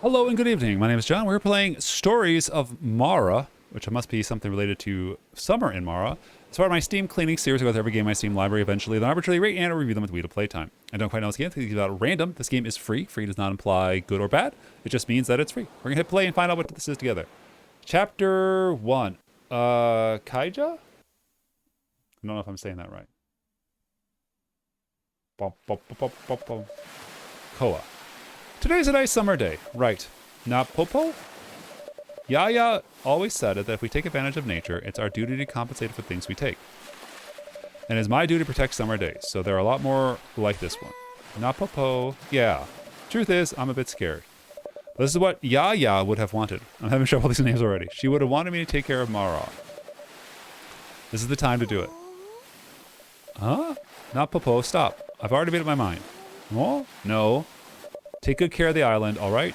Hello and good evening. My name is John. We're playing Stories of Mara, which must be something related to summer in Mara. It's part of my Steam cleaning series. I go through every game in my Steam library eventually, then arbitrarily rate and review them with Wheel of Playtime. I don't quite know this game. It's about random. This game is free. Free does not imply good or bad. It just means that it's free. We're going to hit play and find out what this is together. Chapter 1. Kaija? I don't know if I'm saying that right. Koa. Today's a nice summer day, right? Not Popo? Yaya always said that if we take advantage of nature, it's our duty to compensate for things we take. And it's my duty to protect summer days, so there are a lot more like this one. Not Popo. Yeah. Truth is, I'm a bit scared. This is what Yaya would have wanted. I'm having trouble with these names already. She would have wanted me to take care of Mara. This is the time to do it. Huh? Not Popo. Stop. I've already made up my mind. Oh? No. Take good care of the island, all right?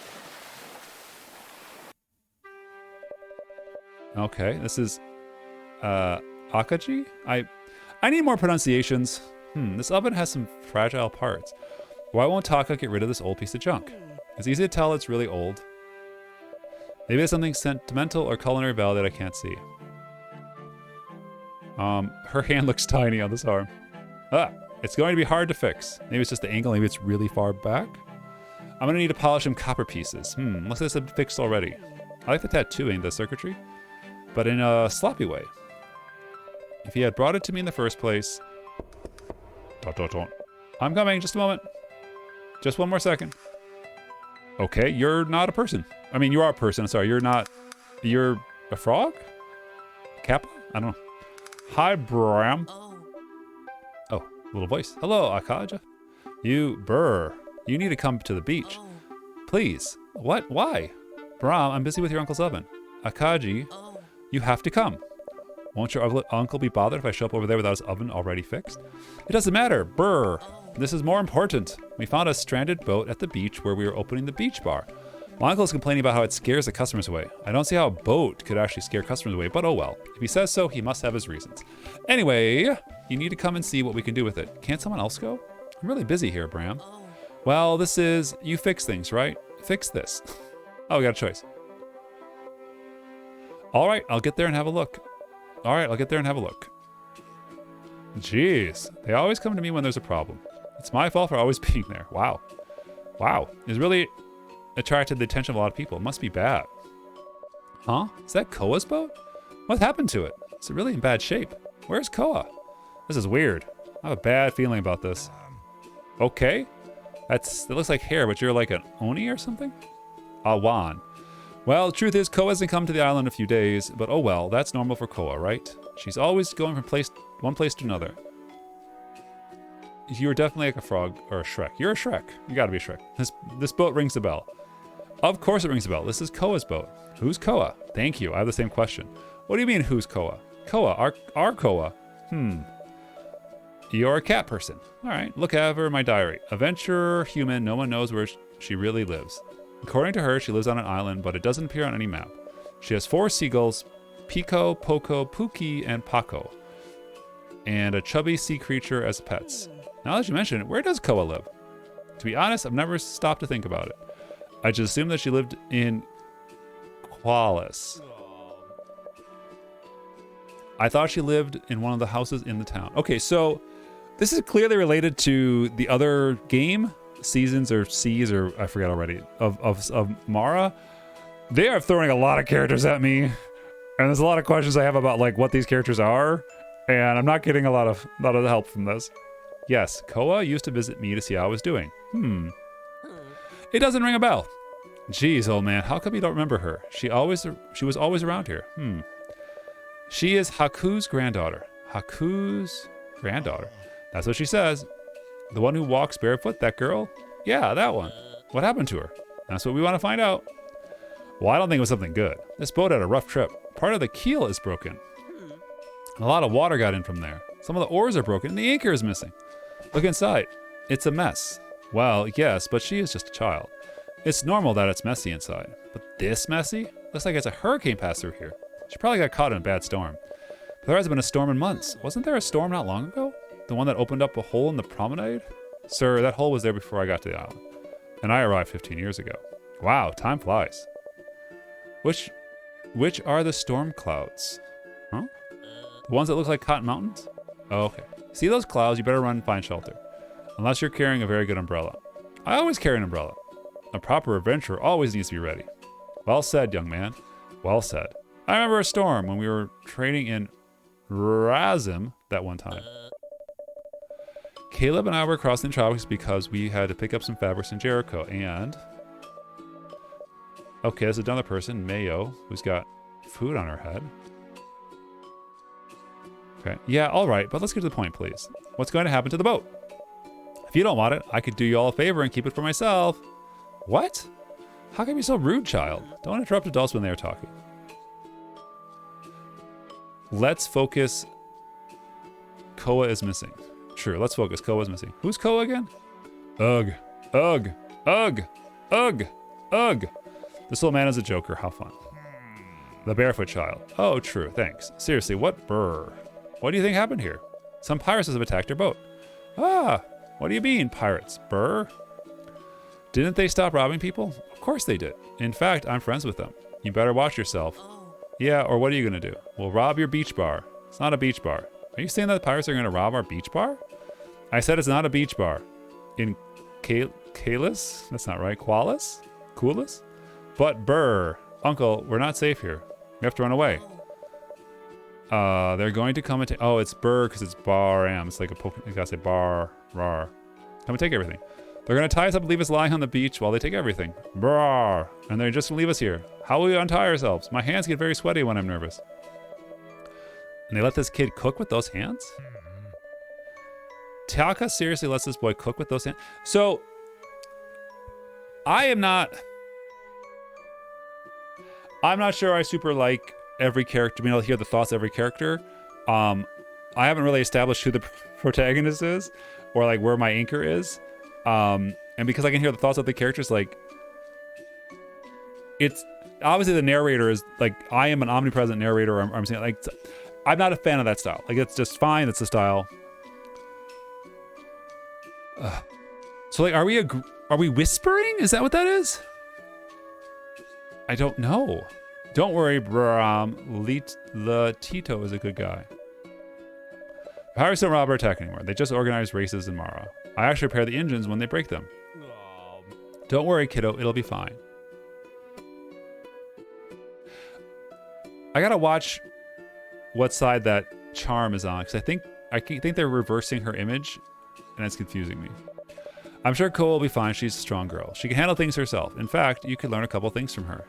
Okay, this is Akaji? I need more pronunciations. This oven has some fragile parts. Why won't Taka get rid of this old piece of junk? It's easy to tell it's really old. Maybe it's something sentimental or culinary value that I can't see. Her hand looks tiny on this arm. It's going to be hard to fix. Maybe it's just the angle, maybe it's really far back. I'm gonna need to polish some copper pieces. Looks like it's been fixed already. I like the tattooing, the circuitry, but in a sloppy way. If he had brought it to me in the first place... I'm coming, just a moment. Just one more second. Okay, you're not a person. I mean, you are a person, sorry, you're not... You're a frog? Kappa? I don't know. Hi, Bram. Oh, little voice. Hello, Akaja. You need to come to the beach. Please. What? Why? Brahm, I'm busy with your uncle's oven. Akaji, you have to come. Won't your uncle be bothered if I show up over there without his oven already fixed? It doesn't matter. This is more important. We found a stranded boat at the beach where we were opening the beach bar. My uncle is complaining about how it scares the customers away. I don't see how a boat could actually scare customers away, but oh well. If he says so, he must have his reasons. Anyway, you need to come and see what we can do with it. Can't someone else go? I'm really busy here, Bram. Well, this is... You fix things, right? Fix this. Oh, we got a choice. Alright, I'll get there and have a look. Alright, I'll get there and have a look. Jeez. They always come to me when there's a problem. It's my fault for always being there. Wow. Wow. It's really attracted the attention of a lot of people. It must be bad. Huh? Is that Koa's boat? What happened to it? It's really in bad shape. Where's Koa? This is weird. I have a bad feeling about this. Okay. That looks like hair, but you're like an Oni or something? Awan. Well, the truth is, Koa hasn't come to the island in a few days, but oh well, that's normal for Koa, right? She's always going from one place to another. You're definitely like a frog or a Shrek. You're a Shrek. You gotta be a Shrek. This boat rings a bell. Of course it rings a bell. This is Koa's boat. Who's Koa? Thank you. I have the same question. What do you mean, who's Koa? Koa. Our Koa. You're a cat person. All right, look at her in my diary. Adventurer, human, no one knows where she really lives. According to her, she lives on an island, but it doesn't appear on any map. She has 4 seagulls, Pico, Poco, Pookie, and Paco, and a chubby sea creature as pets. Now that you mention it, where does Koa live? To be honest, I've never stopped to think about it. I just assumed that she lived in Qualis. I thought she lived in one of the houses in the town. Okay, so this is clearly related to the other game, Seasons or Seas, or I forget already, of Mara. They are throwing a lot of characters at me, and there's a lot of questions I have about like what these characters are, and I'm not getting a lot of help from this. Yes, Koa used to visit me to see how I was doing. It doesn't ring a bell. Geez, old man, how come you don't remember her? She was always around here. She is Haku's granddaughter. Haku's granddaughter. That's what she says. The one who walks barefoot, that girl? Yeah, that one. What happened to her? That's what we want to find out. Well, I don't think it was something good. This boat had a rough trip. Part of the keel is broken. And a lot of water got in from there. Some of the oars are broken and the anchor is missing. Look inside. It's a mess. Well, yes, but she is just a child. It's normal that it's messy inside. But this messy? Looks like it's a hurricane passed through here. She probably got caught in a bad storm. But there hasn't been a storm in months. Wasn't there a storm not long ago? The one that opened up a hole in the promenade? Sir, that hole was there before I got to the island. And I arrived 15 years ago. Wow, time flies. Which are the storm clouds? Huh? The ones that look like Cotton Mountains? Oh, okay. See those clouds? You better run and find shelter. Unless you're carrying a very good umbrella. I always carry an umbrella. A proper adventurer always needs to be ready. Well said, young man. Well said. I remember a storm when we were trading in Razim that one time. Caleb and I were crossing the tropics because we had to pick up some fabrics in Jericho, and... Okay, there's another person, Mayo, who's got food on her head. Okay, yeah, alright, but let's get to the point, please. What's going to happen to the boat? If you don't want it, I could do you all a favor and keep it for myself. What? How can you be so rude, child? Don't interrupt adults when they are talking. Let's focus. Koa is missing. True, let's focus. Koa is missing. Who's Koa again? Ugh. Ugh. Ugh. Ugh. Ugh. This little man is a joker. How fun. The barefoot child. Oh, true. Thanks. Seriously, what brr? What do you think happened here? Some pirates have attacked our boat. Ah, what do you mean, pirates? Brr? Didn't they stop robbing people? Of course they did. In fact, I'm friends with them. You better watch yourself. Yeah, or what are you gonna do? We'll rob your beach bar. It's not a beach bar. Are you saying that the pirates are gonna rob our beach bar? I said it's not a beach bar. In Kalis? That's not right. Qualis? Coolis? But brr. Uncle, we're not safe here. We have to run away. They're going to come and take... Oh, it's burr because it's bar-am. It's like a Pokemon. You gotta say bar, rar. Come and take everything. They're gonna tie us up and leave us lying on the beach while they take everything. Brrr. And they're just gonna leave us here. How will we untie ourselves? My hands get very sweaty when I'm nervous. And they let this kid cook with those hands? Taka seriously lets this boy cook with those hands? So, I'm not sure I super like every character, being able to hear the thoughts of every character. I haven't really established who the protagonist is, or like where my anchor is. And because I can hear the thoughts of the characters, like, it's obviously the narrator is like, I am an omnipresent narrator. I'm saying, like, I'm not a fan of that style. Like, it's just fine. That's the style. So like, are we whispering? Is that what that is? I don't know. Don't worry, Bram. Tito is a good guy. Pirates don't rob or attack anymore. They just organize races in Mara. I actually repair the engines when they break them. Don't worry, kiddo. It'll be fine. I gotta watch what side that charm is on, because I think they're reversing her image, and it's confusing me. I'm sure Koa will be fine. She's a strong girl. She can handle things herself. In fact, you could learn a couple things from her.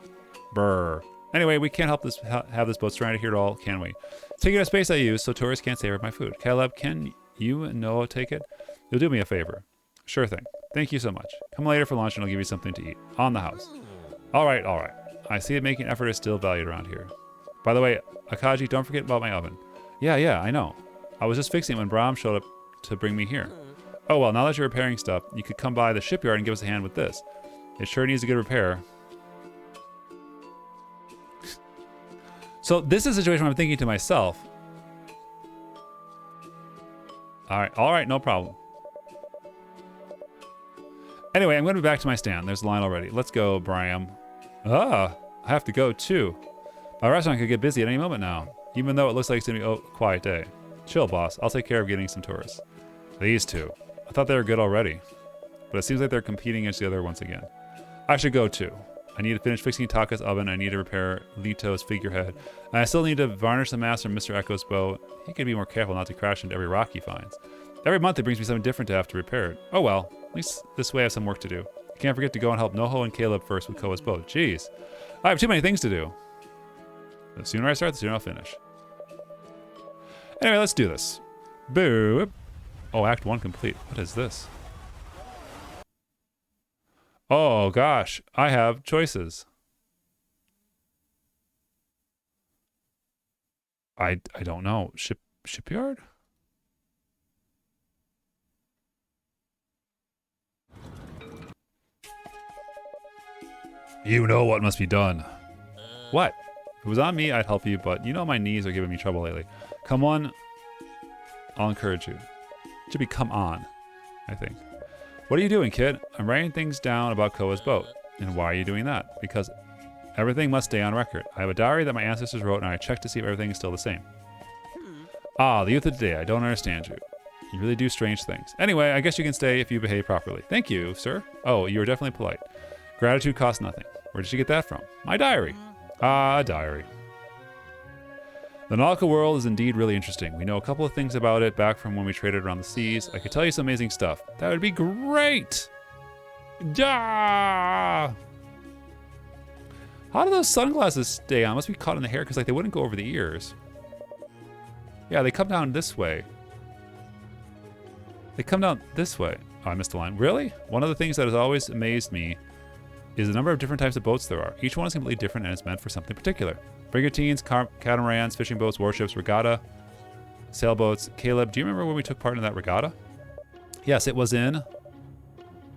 Brr. Anyway, we can't have this boat stranded here at all, can we? Taking a space I use so tourists can't savor my food. Caleb, can you and Noah take it? You'll do me a favor. Sure thing. Thank you so much. Come later for lunch and I'll give you something to eat. On the house. All right, all right. I see that making effort is still valued around here. By the way, Akaji, don't forget about my oven. Yeah, I know. I was just fixing it when Brahm showed up to bring me here. Oh well, now that you're repairing stuff, you could come by the shipyard and give us a hand with this. It sure needs a good repair. So this is a situation where I'm thinking to myself. All right, no problem. Anyway, I'm going to be back to my stand. There's a line already. Let's go, Bram. I have to go too. My restaurant could get busy at any moment now, even though it looks like it's going to be a quiet day. Chill, boss. I'll take care of getting some tourists. These two. I thought they were good already, but it seems like they're competing against the other once again. I should go too. I need to finish fixing Taka's oven. I need to repair Lito's figurehead. And I still need to varnish the mast from Mr. Echo's bow. He could be more careful not to crash into every rock he finds. Every month it brings me something different to have to repair it. Oh well, at least this way I have some work to do. I can't forget to go and help Noho and Caleb first with Koa's boat. Jeez, I have too many things to do. The sooner I start, the sooner I'll finish. Anyway, let's do this. Boop. Oh, Act 1 complete. What is this? Oh gosh, I have choices. I don't know. Shipyard? You know what must be done. What? If it was on me, I'd help you, but you know my knees are giving me trouble lately. Come on. I'll encourage you. It should be come on, I think. What are you doing, kid? I'm writing things down about Koa's boat. And why are you doing that? Because everything must stay on record. I have a diary that my ancestors wrote, and I checked to see if everything is still the same. Ah, the youth of today. I don't understand you. You really do strange things. Anyway, I guess you can stay if you behave properly. Thank you, sir. Oh, you were definitely polite. Gratitude costs nothing. Where did you get that from? My diary. Ah, a diary. The nautical world is indeed really interesting. We know a couple of things about it back from when we traded around the seas. I could tell you some amazing stuff. That would be great. Yeah. How do those sunglasses stay on? Must be caught in the hair because like they wouldn't go over the ears. Yeah, they come down this way. They come down this way. Oh, I missed a line. Really? One of the things that has always amazed me is the number of different types of boats there are. Each one is completely different and is meant for something particular. Brigantines, catamarans, fishing boats, warships, regatta, sailboats. Caleb, do you remember when we took part in that regatta? Yes, it was in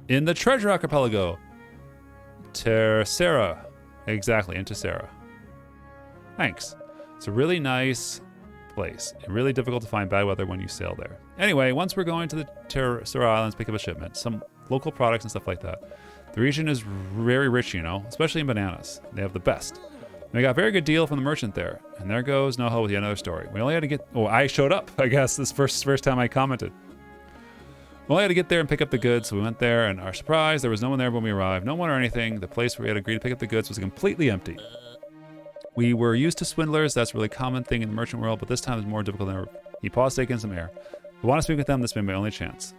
the Treasure Archipelago. Tercera. Exactly, in Tercera. Thanks. It's a really nice place. And really difficult to find bad weather when you sail there. Anyway, once we're going to the Tercera Islands, pick up a shipment. Some local products and stuff like that. The region is very rich, you know, especially in bananas. They have the best. And we got a very good deal from the merchant there. And there goes Noho with yet another story. We only had to get... Oh, I showed up, I guess, this first time I commented. We only had to get there and pick up the goods, so we went there, and our surprise, there was no one there when we arrived. No one or anything. The place where we had agreed to pick up the goods was completely empty. We were used to swindlers. That's a really common thing in the merchant world, but this time is more difficult than ever. He paused, taking some air. We want to speak with them. This may be my only chance.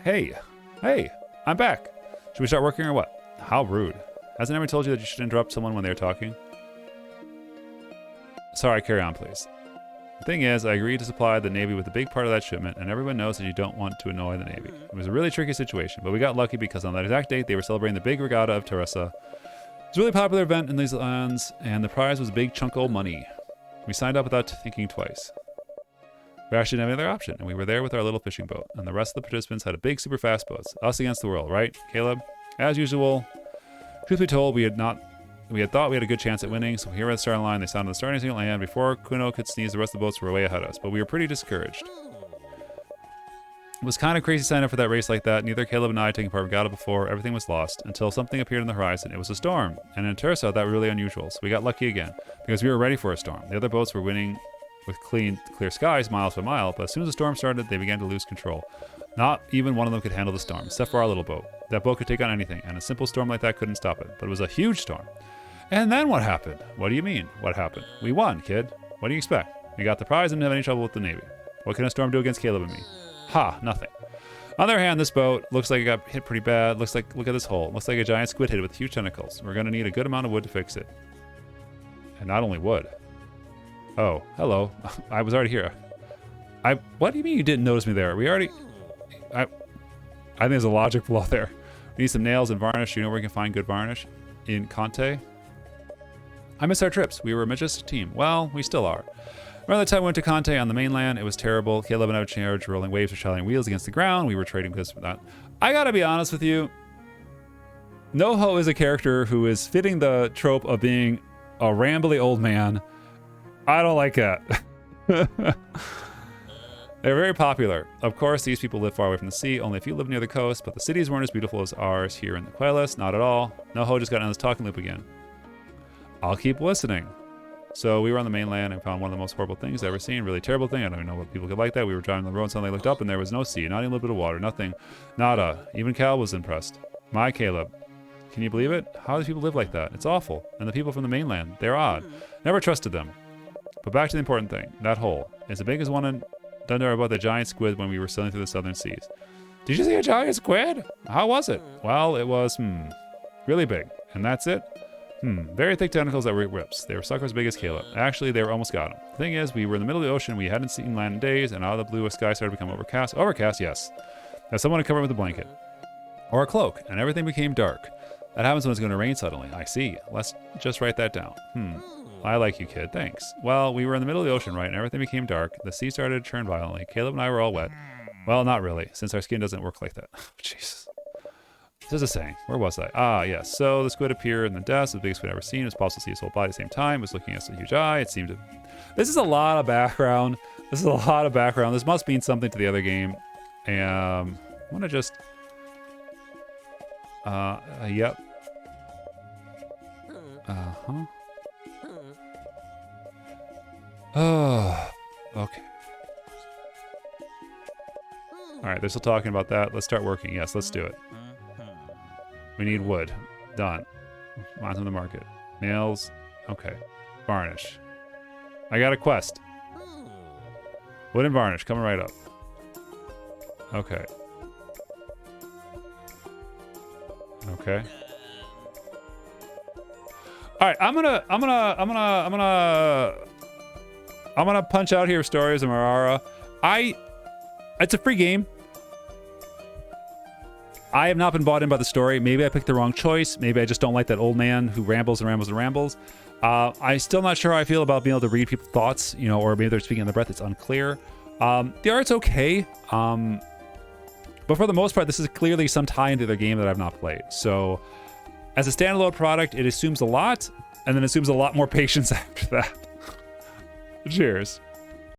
Hey, I'm back. Should we start working or what? How rude. Hasn't anyone told you that you should interrupt someone when they're talking? Sorry, carry on, please. The thing is, I agreed to supply the Navy with a big part of that shipment, and everyone knows that you don't want to annoy the Navy. It was a really tricky situation, but we got lucky because on that exact date, they were celebrating the big regatta of Teresa. It's a really popular event in these lands, and the prize was a big chunk of money. We signed up without thinking twice. We actually didn't have any other option, and we were there with our little fishing boat, and the rest of the participants had a big super fast boat. Us against the world, right, Caleb? As usual, truth be told, we had thought we had a good chance at winning, so here at the starting line, they sounded the starting signal, and before Kuno could sneeze, the rest of the boats were way ahead of us, but we were pretty discouraged. It was kind of crazy signing up for that race like that. Neither Caleb and I had taken part in regatta before. Everything was lost until something appeared on the horizon. It was a storm, and in Teresa, that was really unusual, so we got lucky again, because we were ready for a storm. The other boats were winning with clear skies, miles by mile, but as soon as the storm started, they began to lose control. Not even one of them could handle the storm, except for our little boat. That boat could take on anything, and a simple storm like that couldn't stop it, but it was a huge storm. And then what happened? What do you mean, what happened? We won, kid. What do you expect? We got the prize and didn't have any trouble with the Navy. What can a storm do against Caleb and me? Ha, nothing. On the other hand, this boat looks like it got hit pretty bad. Look at this hole. Looks like a giant squid hit it with huge tentacles. We're going to need a good amount of wood to fix it. And not only wood. Oh, hello. I was already here. What do you mean you didn't notice me there? I think there's a logic flaw there. We need some nails and varnish. You know where we can find good varnish? In Conte? I miss our trips. We were a majestic team. Well, we still are. Around the time we went to Conte on the mainland, it was terrible. Caleb and I were charged, rolling waves or shining wheels against the ground. We were trading this for that. I gotta be honest with you. Noho is a character who is fitting the trope of being a rambly old man. I don't like that. They're very popular. Of course, these people live far away from the sea. Only a few live near the coast, but the cities weren't as beautiful as ours here in the Quelas. Not at all. Noho just got on this talking loop again. I'll keep listening. So we were on the mainland and found one of the most horrible things I've ever seen. Really terrible thing. I don't even know what people could like that. We were driving on the road and suddenly looked up and there was no sea. Not even a little bit of water. Nothing. Nada. Even Cal was impressed. My Caleb. Can you believe it? How do people live like that? It's awful. And the people from the mainland, they're odd. Never trusted them. But back to the important thing. That hole. It's as big as one in Thunder about the giant squid when we were sailing through the southern seas. Did you see a giant squid? How was it? Well, it was, really big. And that's it? Very thick tentacles that were whips. They were suckers as big as Caleb. Actually, they were almost got him. The thing is, we were in the middle of the ocean. We hadn't seen land in days, and out of the blue, a sky started to become overcast. Overcast, yes. As someone to cover it with a blanket. Or a cloak, and everything became dark. That happens when it's going to rain suddenly. I see. Let's just write that down. I like you, kid. Thanks. Well, we were in the middle of the ocean, right, and everything became dark. The sea started to turn violently. Caleb and I were all wet. Well, not really, since our skin doesn't work like that. Jesus. This is a saying. Where was I? Ah, yes. So the squid appeared in the depths, the biggest squid I've ever seen. It was possible to see his whole body at the same time. It was looking at a huge eye. It seemed to... This is a lot of background. This must mean something to the other game. I want to just... Yep. Uh-huh. Oh, okay. All right, they're still talking about that. Let's start working. Yes, let's do it. We need wood. Done. Onto the market. Nails. Okay. Varnish. I got a quest. Wood and varnish coming right up. Okay. Okay. All right, I'm gonna punch out here Stories of Marara. It's a free game. I have not been bought in by the story. Maybe I picked the wrong choice. Maybe I just don't like that old man who rambles and rambles and rambles. I'm still not sure how I feel about being able to read people's thoughts, you know, or maybe they're speaking on the breath. It's unclear. The art's okay. But for the most part, this is clearly some tie into their game that I've not played. So as a standalone product, it assumes a lot, and then assumes a lot more patience after that. Cheers.